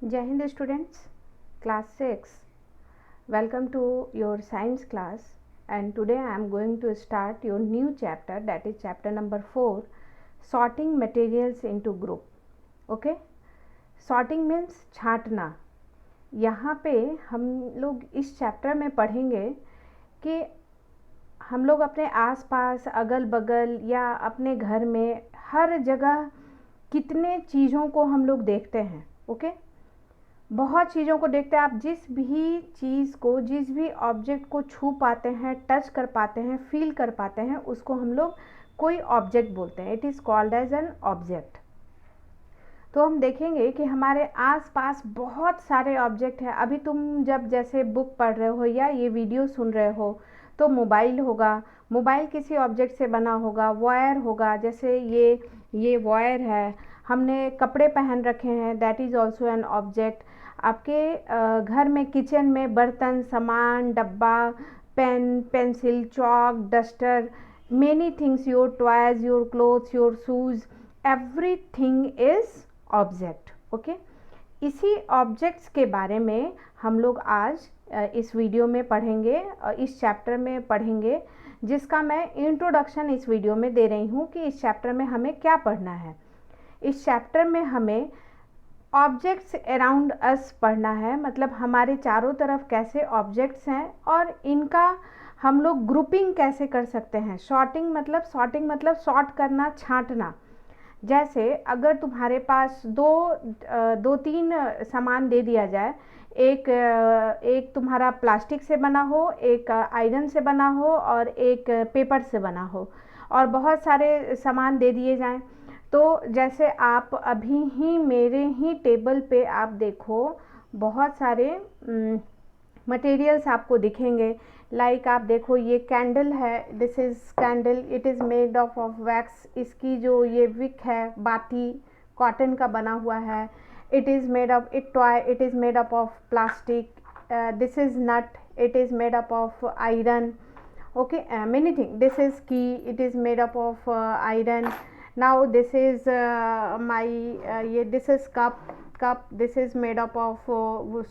Jai Hind students, class 6. Welcome to your science class, and today I am going to start your new chapter, that is chapter number 4, sorting materials into group. Okay, sorting means छांटना. यहाँ पे हम लोग इस chapter में पढ़ेंगे कि हम लोग अपने आसपास अगल बगल या अपने घर में हर जगह कितने चीज़ों को हम लोग देखते हैं. ओके, बहुत चीज़ों को देखते हैं. आप जिस भी चीज़ को, जिस भी ऑब्जेक्ट को छू पाते हैं, टच कर पाते हैं, फील कर पाते हैं, उसको हम लोग कोई ऑब्जेक्ट बोलते हैं. It is called as an object. तो हम देखेंगे कि हमारे आसपास बहुत सारे ऑब्जेक्ट हैं. अभी तुम जब जैसे बुक पढ़ रहे हो या ये वीडियो सुन रहे हो तो मोबाइल होगा, मोबाइल किसी ऑब्जेक्ट से बना होगा. वायर होगा, जैसे ये वायर है. हमने कपड़े पहन रखे हैं, that is also an object. आपके घर में किचन में बर्तन, सामान, डब्बा, pen, pencil, chalk, duster, many things, your toys, your clothes, your shoes, everything is object. Okay, इसी ऑब्जेक्ट्स के बारे में हम लोग आज इस वीडियो में पढ़ेंगे, इस चैप्टर में पढ़ेंगे, जिसका मैं इंट्रोडक्शन इस वीडियो में दे रही हूँ कि इस चैप्टर में हमें क्या पढ़ना है. इस चैप्टर में हमें ऑब्जेक्ट्स अराउंड अस पढ़ना है, मतलब हमारे चारों तरफ कैसे ऑब्जेक्ट्स हैं और इनका हम लोग ग्रुपिंग कैसे कर सकते हैं. सॉर्टिंग मतलब सॉर्ट करना, छांटना. जैसे अगर तुम्हारे पास दो तीन सामान दे दिया जाए, एक तुम्हारा प्लास्टिक से बना हो, एक आयरन से बना हो और एक पेपर से बना हो, और बहुत सारे सामान दे दिए जाएं, तो जैसे आप अभी ही मेरे ही टेबल पे आप देखो बहुत सारे मटेरियल्स आपको दिखेंगे. लाइक आप देखो, ये कैंडल है, this is candle, it is made of wax. इसकी जो ये विक है, बाती, कॉटन का बना हुआ है. It is made of toy, it is made up of plastic. This is nut, it is made up of iron. okay, many things. This is key, it is made up of iron. Now this is this is cup, this is made up of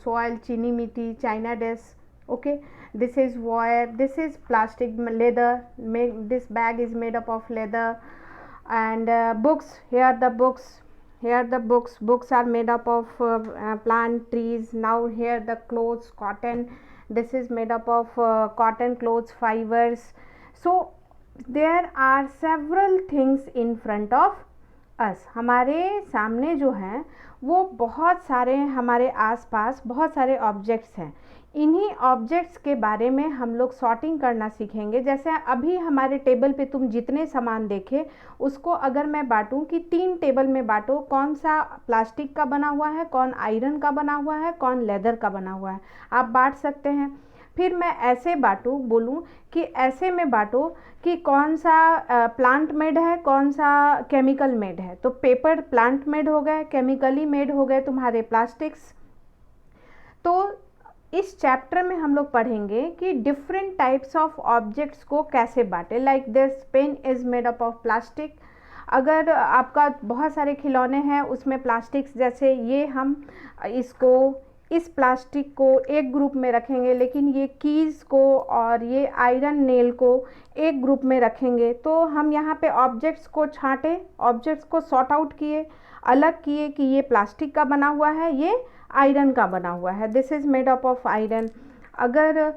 soil, chini mitti, china desk. Okay, this is wire, this is plastic, leather. This bag is made up of leather. And books, here the books are made up of plant, trees. Now here the clothes, cotton, this is made up of cotton clothes, fibers. So there are several things in front of us. हमारे सामने जो हैं वो बहुत सारे, हमारे आसपास बहुत सारे ऑब्जेक्ट्स हैं. इन्हीं ऑब्जेक्ट्स के बारे में हम लोग सॉर्टिंग करना सीखेंगे. जैसे अभी हमारे टेबल पे तुम जितने सामान देखे, उसको अगर मैं बांटूं कि 3 टेबल में बांटो, कौन सा प्लास्टिक का बना हुआ है, कौन आयरन का बना हुआ है, कौन लेदर का बना हुआ है, आप बांट सकते हैं. फिर मैं ऐसे बांटूं, बोलूं कि ऐसे में बांटो कि कौन सा प्लांट मेड है, कौन सा केमिकल मेड है. तो पेपर प्लांट मेड हो गए, केमिकली मेड हो गए तुम्हारे प्लास्टिक्स. तो इस चैप्टर में हम लोग पढ़ेंगे कि डिफरेंट टाइप्स ऑफ ऑब्जेक्ट्स को कैसे बांटे. Like this pen is made up of plastic. अगर आपका बहुत सारे खिलौने हैं, उसमें प्लास्टिक्स, जैसे ये हम इसको, इस प्लास्टिक को एक ग्रुप में रखेंगे, लेकिन ये कीज़ को और ये आयरन नेल को एक ग्रुप में रखेंगे. तो हम यहाँ पे ऑब्जेक्ट्स को छांटे, ऑब्जेक्ट्स को सॉर्ट आउट किए, अलग किए कि ये प्लास्टिक का बना हुआ है, ये आयरन का बना हुआ है. This is made up of iron. अगर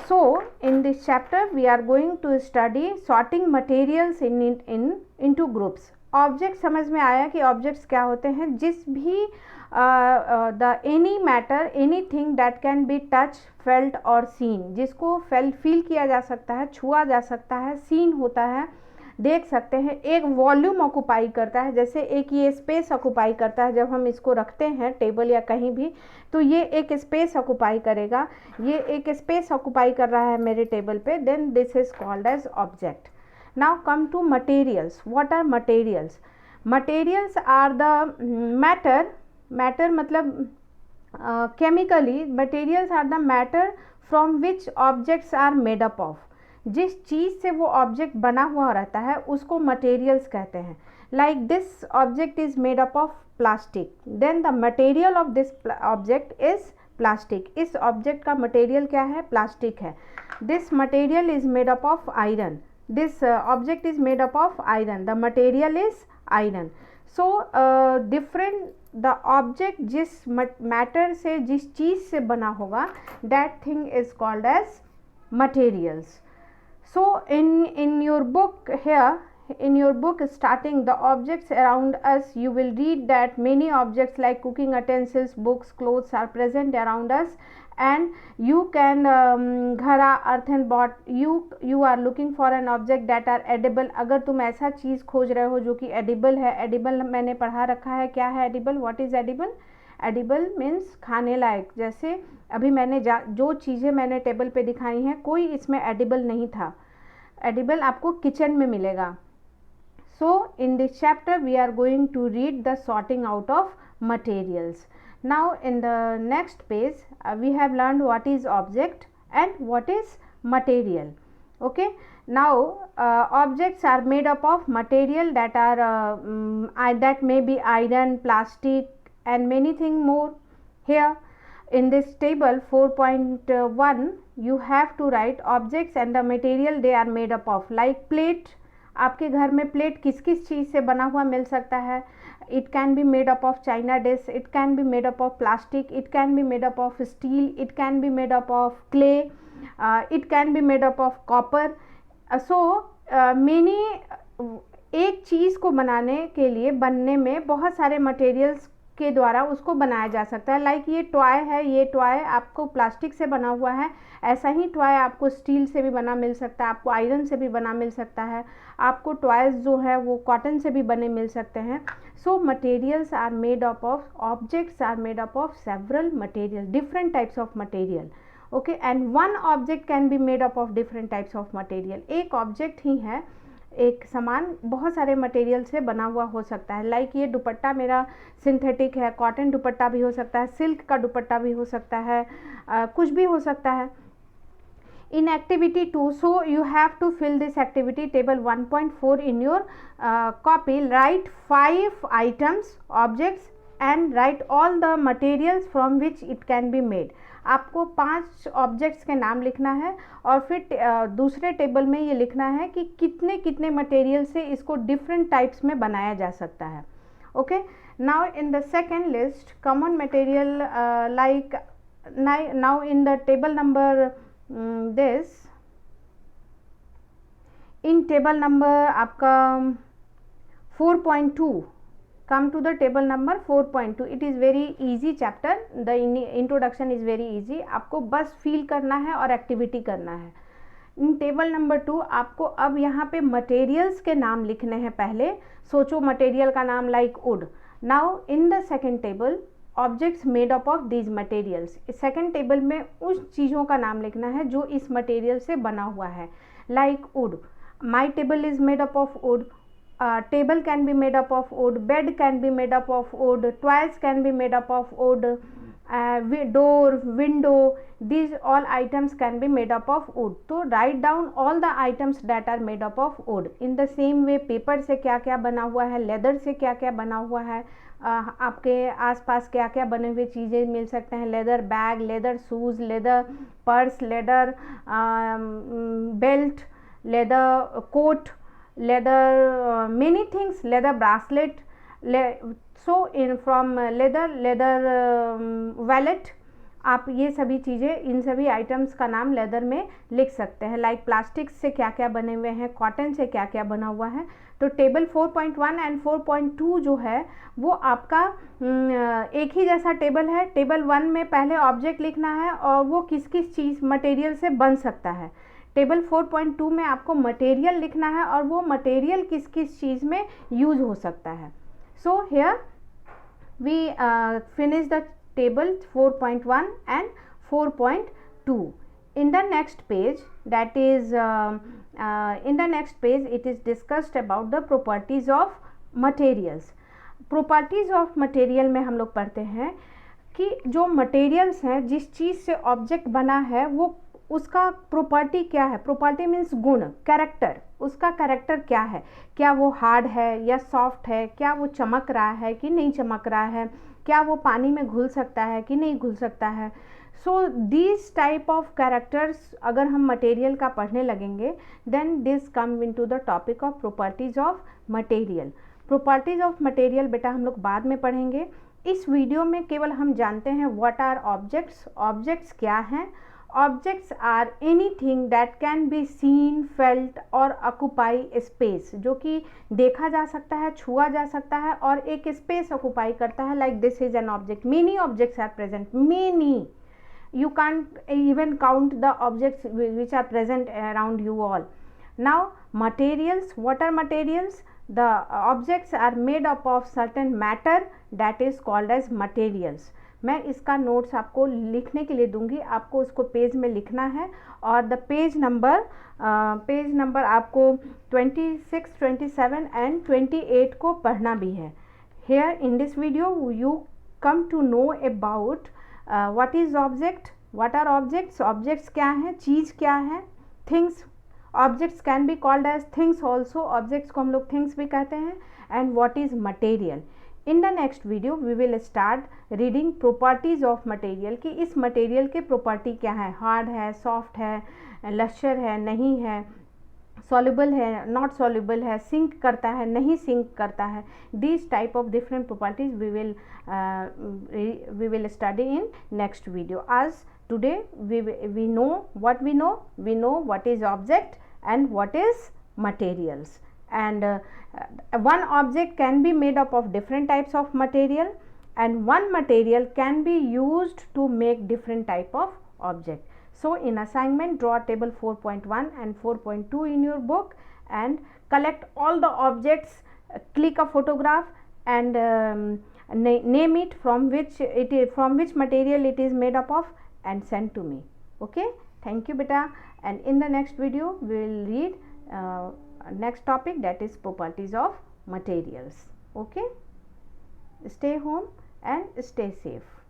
so in this chapter we are going to study sorting materials into groups. Object समझ में आया कि ऑब्जेक्ट्स क्या होते हैं. जिस भी the any matter, anything that can be touch, felt और सीन, जिसको फील किया जा सकता है, छुआ जा सकता है, सीन होता है, देख सकते हैं, एक वॉल्यूम ऑक्यूपाई करता है. जैसे एक ये स्पेस ऑक्यूपाई करता है, जब हम इसको रखते हैं टेबल या कहीं भी, तो ये एक स्पेस ऑक्यूपाई करेगा. ये एक स्पेस ऑक्यूपाई कर रहा है मेरे टेबल पे. Then this is called as object. Now come to materials. What are materials? Materials are the matter मतलब chemically, materials are the matter from which objects are made up of. जिस चीज़ से वो ऑब्जेक्ट बना हुआ रहता है उसको मटेरियल्स कहते हैं. like this object is made up of plastic, then the material of this object is plastic. इस object का material क्या है? Plastic है. This material is made up of iron. This object is made up of iron. The material is iron. So different the object जिस matter से, जिस चीज़ से बना होगा, that thing is called as materials. So in your book here, in your book starting the objects around us, you will read that many objects like cooking utensils, books, clothes are present around us, and you can घड़ा, earthen pot, you are looking for an object that are edible. अगर तुम ऐसा चीज़ खोज रहे हो जो कि edible है, edible मैंने पढ़ा रखा है क्या है edible, what is edible? Edible means खाने लायक. जैसे अभी मैंने जो चीज़ें मैंने टेबल पे दिखाई हैं, कोई इसमें एडिबल नहीं था. एडिबल आपको किचन में मिलेगा. So in this chapter we are going to read the sorting out of materials. Now in the next page we have learned what is object and what is material. Okay, now objects are made up of material that are that may be iron, plastic and many things more. Here in this table 4.1 you have to write objects and the material they are made up of. Like plate, आपके घर में plate किस किस चीज़ से बना हुआ मिल सकता है? It can be made up of China dish, it can be made up of plastic, it can be made up of steel, it can be made up of clay, it can be made up of copper. So many, एक चीज़ को बनाने के लिए, बनने में बहुत सारे materials के द्वारा उसको बनाया जा सकता है. लाइक ये टॉय है, ये टॉय आपको प्लास्टिक से बना हुआ है, ऐसा ही टॉय आपको स्टील से भी बना मिल सकता है, आपको आयरन से भी बना मिल सकता है, आपको टॉयज जो है वो कॉटन से भी बने मिल सकते हैं. So materials are made up of, objects are made up of several material, different types of material. Okay, and one object can be made up of different types of material. एक object ही है, एक सामान बहुत सारे material से बना हुआ हो सकता है. लाइक ये दुपट्टा मेरा सिंथेटिक है, कॉटन दुपट्टा भी हो सकता है, सिल्क का दुपट्टा भी हो सकता है, कुछ भी हो सकता है. In activity 2, so you have to fill this activity table 1.4 in your copy. Write 5 items, objects and write all the materials from which it can be made. आपको 5 ऑब्जेक्ट्स के नाम लिखना है और फिर दूसरे टेबल में ये लिखना है कि कितने कितने मटेरियल से इसको डिफरेंट टाइप्स में बनाया जा सकता है. Okay, now in the second list common material like, now in the table number this, in table number आपका 4.2, come to the table number 4.2. it is very easy chapter, the introduction is very easy. आपको बस feel करना है और activity करना है. इन table number 2 आपको अब यहाँ पे मटेरियल्स के नाम लिखने हैं. पहले सोचो मटेरियल का नाम, like would. Now in the second table objects made up of these materials. Second table में उस चीज़ों का नाम लिखना है जो इस मटेरियल से बना हुआ है. Like would, my table is made up of would, table can be made up of would, bed can be made up of would, toys can be made up of would, door, window, these all items can be made up of wood. तो write down all the items that are made up of wood. in the same way paper से क्या क्या बना हुआ है, leather से क्या क्या बना हुआ है, आपके आसपास क्या क्या बने हुए चीज़ें मिल सकते हैं. Leather bag, leather shoes, leather purse, leather belt, leather coat, leather many things, leather bracelet. So in from leather wallet, आप ये सभी चीज़ें, इन सभी आइटम्स का नाम लेदर में लिख सकते हैं. लाइक प्लास्टिक से क्या क्या बने हुए हैं, कॉटन से क्या क्या बना हुआ है. तो टेबल 4.1 एंड 4.2 जो है वो आपका एक ही जैसा टेबल है. टेबल 1 में पहले ऑब्जेक्ट लिखना है और वो किस किस चीज़ मटेरियल से बन सकता है. टेबल 4.2 में आपको मटेरियल लिखना है और वो मटेरियल किस किस चीज़ में यूज हो सकता है. So here we finish the table 4.1 and 4.2. in the next page, that is in the next page it is discussed about the properties of materials. properties of material में हम लोग पढ़ते हैं कि जो materials हैं, जिस चीज़ से ऑब्जेक्ट बना है वो उसका प्रॉपर्टी क्या है, प्रॉपर्टी मीन्स गुण, कैरेक्टर, उसका कैरेक्टर क्या है, क्या वो हार्ड है या सॉफ्ट है, क्या वो चमक रहा है कि नहीं चमक रहा है, क्या वो पानी में घुल सकता है कि नहीं घुल सकता है। So this type of characters अगर हम मटेरियल का पढ़ने लगेंगे then this come into the topic of properties of material. Properties of material बेटा हम लोग बाद में पढ़ेंगे। इस वीडियो में केवल हम जानते हैं व्हाट आर ऑब्जेक्ट्स, ऑब्जेक्ट्स क्या हैं। Objects are anything that can be seen, felt और ऑक्यूपाई स्पेस, जो कि देखा जा सकता है, छुआ जा सकता है और एक स्पेस ऑक्यूपाई करता है। Like this is an object, many objects are present, many, you can't even count the objects which are present around you all. Now materials, what are materials? The objects are made up of certain matter that is called as materials. मैं इसका notes आपको लिखने के लिए दूंगी, आपको उसको page में लिखना है और द पेज नंबर आपको 26, 27 एंड 28 को पढ़ना भी है। Here in this video you come to know about what is object, what are objects, objects क्या है, चीज़ क्या है, things, objects can be called as things also, objects को हम लोग things भी कहते हैं, and what is material. In the next video we will start reading properties of material कि इस material के property क्या है, hard है, soft है, luster है, नहीं है, सॉल्युबल है, नॉट सॉल्युबल है, सिंक करता है, नहीं सिंक करता है। This type of different properties we will study in next video. आज today we know what is object and what is materials, and one object can be made up of different types of material and one material can be used to make different type of object. So in assignment, draw table 4.1 and 4.2 in your book and collect all the objects, click a photograph and name it, from which material it is made up of, and send to me. Okay, thank you beta, and in the next video we will read next topic, that is properties of materials. Okay, stay home and stay safe.